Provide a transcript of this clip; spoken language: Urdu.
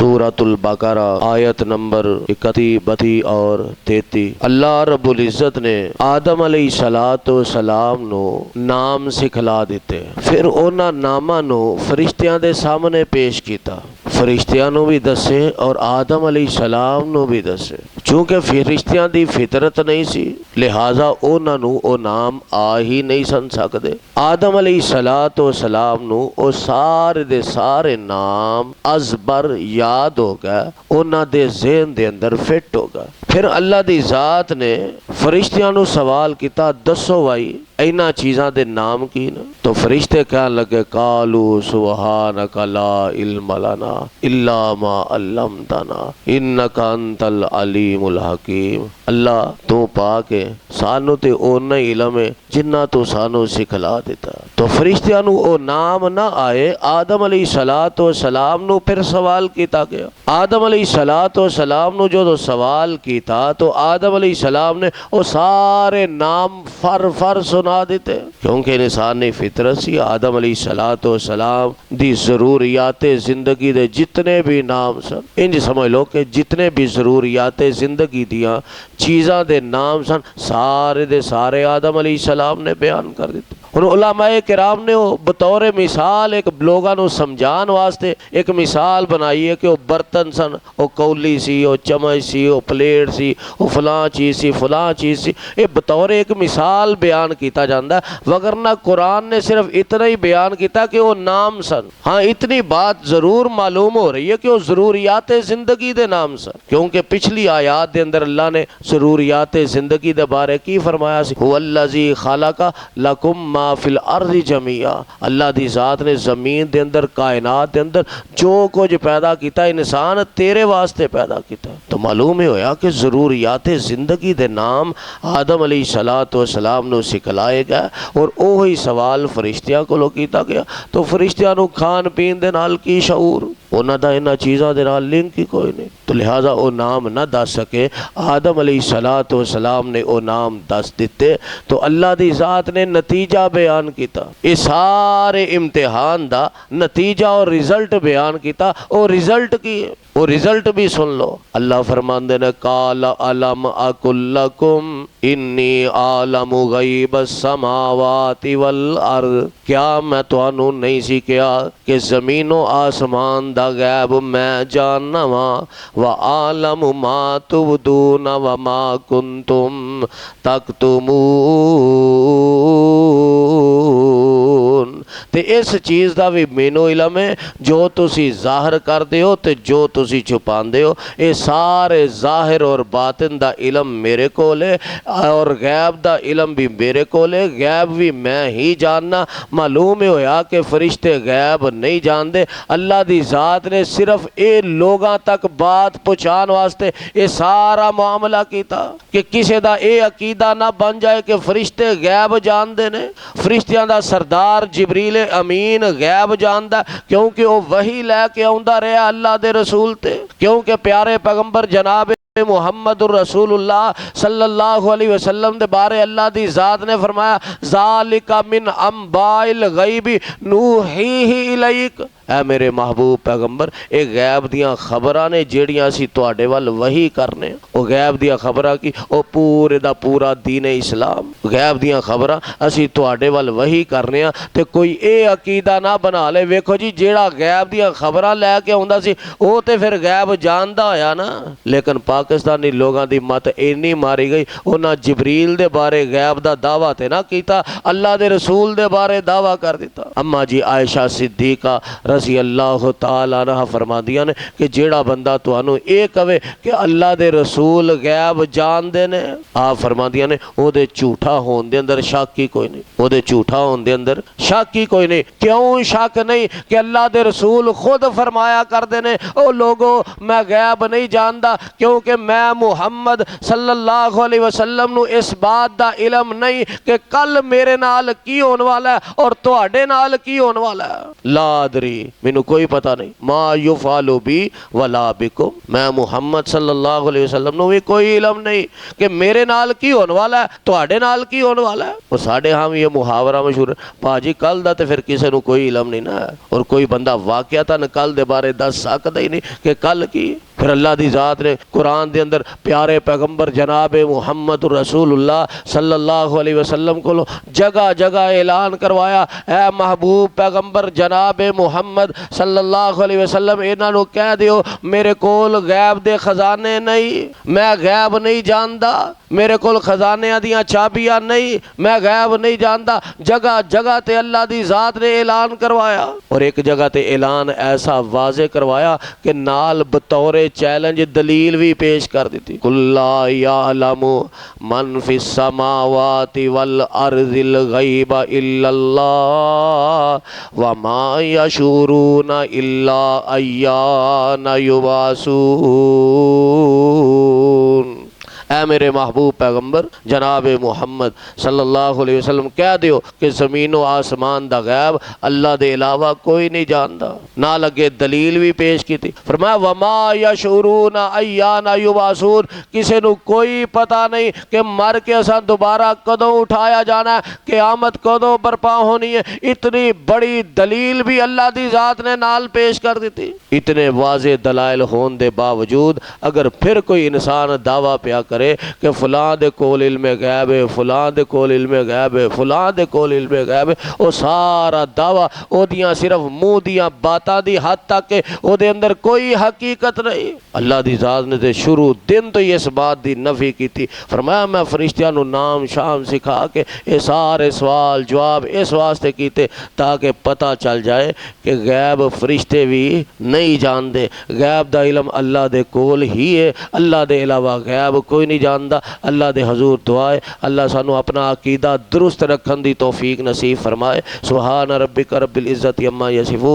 سورۃ البقرہ آیت نمبر 31 32 اور 33۔ اللہ رب العزت نے آدم علیہ السلام نو نام سکھلا دیتے، پھر انہاں ناماں نو فرشتیاں دے سامنے پیش کیتا، فرشتیاں نو بھی دسے اور آدم علیہ السلام نو بھی دسے۔ چونکہ فرشتیاں دی فطرت نہیں سی، لہذا انہاں نو او نام آ ہی نہیں سن سکدے۔ آدم علیہ السلام نو او سارے دے سارے نام ازبر یاد ہو گئے، انہاں دے ذہن دے اندر فٹ ہو گئے۔ پھر اللہ دی ذات نے فرشتیاں نو سوال کیتا، دسو بھائی اینا چیزاں دے نام کی نا؟ تو فرشتے کہن لگے قالوا سبحانک لا علم لنا الا ما علمتنا انک انت العلیم الحکیم۔ اللہ تو پاک ہے، سانو تے اونا علم ہے جنہ تو سانو سکھلا دیتا۔ تو فرشتیاں نو او نام نہ آئے، آدم علیہ السلام نو پھر سوال کیتا گیا۔ آدم علیہ السلام نو جو سوال کیتا تو آدم علیہ السلام نے او سارے نام فر سنا دیتے، کیونکہ انسانی فطرت سی۔ آدم علیہ السلام دی ضروریات زندگی دے جتنے بھی نام سن، انج سمجھ لو کہ جتنے بھی ضروریات زندگی دیاں چیزاں دے نام سن، سارے دے سارے آدم علیہ السلام نے بیان کر دیتے۔ انہوں علماء کرام نے بطور مثال ایک لوگاں نو سمجھان واسطے ایک مثال بنائی ہے کہ وہ برتن سن، وہ کولی سی، وہ چمچ سی، وہ پلیٹ سی، وہ فلاں چیز سی، فلاں چیز سی، یہ بطور ایک مثال بیان کیتا جاندہ ہے۔ وگرنہ قرآن نے صرف اتنا ہی بیان کیتا کہ وہ نام سن۔ ہاں اتنی بات ضرور معلوم ہو رہی ہے کہ وہ ضروریات زندگی دے نام سن، کیونکہ پچھلی آیات دے اندر اللہ نے ضروریات زندگی دے بارے کی فرمایا سی، هو الذی خلق لکم ما فی الارض جميعا۔ اللہ دی ذات نے زمین دے اندر کائنات دے اندر جو کچھ پیدا کیتا انسان تیرے واسطے پیدا کیتا۔ تو معلوم ہی ہویا کہ ضروریات زندگی دے نام آدم علیہ السلام نو سکھلائے گئے اور اوہی سوال فرشتیاں کو کیتا گیا۔ تو فرشتیاں نو کھان پین دے نال کی شعور، انہاں دا انہاں چیزاں دے نال لنک ہی کوئی نہیں، تو لہذا او نام نہ دس سکے۔ آدم علیہ السلام نے او نام دس دیتے تو اللہ دی ذات نے نتیجہ بیان کیتا، یہ سارے امتحان دا نتیجہ اور رزلٹ بیان کیتا۔ اور رزلٹ کی ہے، وہ رزلٹ بھی سن لو۔ اللہ فرماندے نے قال الم اقل لکم انی عالم غیب السماوات والارض، کیا میں تانوں نہیں سی کیا کہ زمین و آسمان دا غیب میں جاننا وا، وعالم ما تبدون وما کنتم تکتمون۔ تے اس چیز دا بھی مینو علم ہے، جو تسی ظاہر کر دیو تے جو تسی چھپان دیو، اے سارے ظاہر اور باطن دا علم میرے کولے اور غیب دا علم بھی میرے کولے، غیب بھی میں ہی جاننا۔ معلوم ہویا کہ فرشتے غیب نہیں جاندے، اللہ دی ذات نے صرف اے لوگاں تک بات پہنچان واسطے اے سارا معاملہ کیتا کہ کسے دا اے عقیدہ نہ بن جائے کہ فرشتے غیب جاندے نے۔ فرشتیاں دا سردار جبریل امین غیب جاندہ کیونکہ وہ وحی لے کے آندہ رہا اللہ دے رسول تے، کیونکہ پیارے پیغمبر جناب محمد الرسول اللہ صلی اللہ علیہ وسلم دے بارے اللہ دی ذات نے فرمایا ذالک من انباء الغیب نوحیہ الیک، اے میرے محبوب پیغمبر، اے غیب دیاں خبراں نے جیڑیاں اسی تواڈے ول وحی کرنے۔ او غیب دیاں خبراں کی او پورے دا پورا دین اسلام، غیب دیاں خبراں اسی تواڈے ول وحی کرنے ہاں۔ تے کوئی اے عقیدہ نہ بنا لے ویکھو جی جیڑا غیب دیاں خبراں لے کے آوندا سی او تے پھر غیب جاندا ہویا نا۔ لیکن پاکستانی لوگاں دی مت اینی ماری گئی، انہاں جبریل دے بارے غیب دا دعویٰ تے نہ کیتا، اللہ دے رسول دے بارے دعویٰ کر دیتا۔ اما جی عائشہ صدیقہ رضی اللہ تعالیٰ عنہ فرماندیاں نے کہ جیڑا بندہ توانوں اے کہے کہ اللہ دے رسول غیب جان دے نے، آپ فرماندیاں نے او دے جھوٹا ہون دے اندر شک ہی کوئی نہیں، او دے جھوٹا ہون دے اندر شک ہی کوئی نہیں۔ کیوں شک نہیں؟ کہ اللہ دے رسول خود فرمایا کر دے نے او لوگو میں غیب نہیں جاندا کیونکہ میں محمد صلی اللہ علیہ وسلم نو اس بات دا علم نہیں کہ کل میرے نال کی ہون والا ہے اور تواڈے نال کی ہون والا ہے۔ لا ادری مینوں کوئی پتہ نہیں، ما یفعل بی ولا بکم، میں محمد صلی اللہ علیہ وسلم نو بھی کوئی علم نہیں کہ میرے نال کی ہونے والا ہے، تواڈے نال کی ہونے والا ہے۔ اور ساڈے ہاں بھی یہ محاورہ مشہور ہے، باجی کل دا تے پھر کسے نو کوئی علم نہیں نا، اور کوئی بندہ واقعتاً کل دے بارے دس سکدا ہی نہیں کہ کل کی۔ پھر اللہ دی ذات نے قرآن دے اندر پیارے پیغمبر جناب محمد رسول اللہ صلی اللہ علیہ وسلم کو جگہ جگہ اعلان کروایا، اے محبوب پیغمبر جناب محمد صلی اللہ علیہ وسلم انہاں نو کہہ دیو میرے کول غیب دے خزانے نہیں، میں غیب نہیں جاندا، میرے کول خزانیاں دیاں چابیاں نہیں، میں غیب نہیں جاندا۔ جگہ جگہ تے اللہ دی ذات نے اعلان کروایا، اور ایک جگہ تے اعلان ایسا واضح کروایا کہ نال بطور چیلنج دلیل بھی پیش کر دیتی، قُل لَا يَعْلَمُ مَنْ فِي السَّمَاوَاتِ وَالْأَرْضِ الْغَيْبَ إِلَّا اللَّهُ وَمَا يَشْعُرُونَ إِلَّا أَيَّانَ يُبْعَثُونَ۔ اے میرے محبوب پیغمبر جناب محمد صلی اللہ علیہ وسلم کہہ دیو کہ زمین و آسمان دا غیب اللہ دے علاوہ کوئی نہیں جاندا۔ نہ لگے دلیل بھی پیش کی تھی، فرمایا وما یشعرون ایان یبعثون، کسی نو کوئی پتہ نہیں کہ مر کے اساں دوبارہ کدوں اٹھایا جانا ہے، قیامت کدوں برپا ہونی ہے۔ اتنی بڑی دلیل بھی اللہ دی ذات نے نال پیش کر دیتی۔ اتنے واضح دلائل ہون دے باوجود اگر پھر کوئی انسان دعویٰ پیا کرے کہ فلاں دے کول علم غیب ہے، فلاں دے کول علم غیب ہے، فلاں دے کول علم غیب ہے، وہ سارا دعویٰ او دیاں صرف منہ دیاں باتاں دی حد تک کہ او دے اندر کوئی حقیقت نہیں۔ اللہ دی ذات نے تے شروع دن تو اس بات دی نفی کی تھی، فرمایا میں فرشتیاں نو نام شام سکھا کے یہ سارے سوال جواب اس واسطے کیتے تاکہ پتہ چل جائے کہ غیب فرشتے بھی نہیں جاندے، غیب دا علم اللہ دے کول ہی ہے، اللہ دے علاوہ غیب کوئی نہیں جاندا۔ اللہ دے حضور دعائے اللہ سانو اپنا عقیدہ درست رکھن دی توفیق نصیب فرمائے۔ سبحان ربک رب العزت عما یصفون۔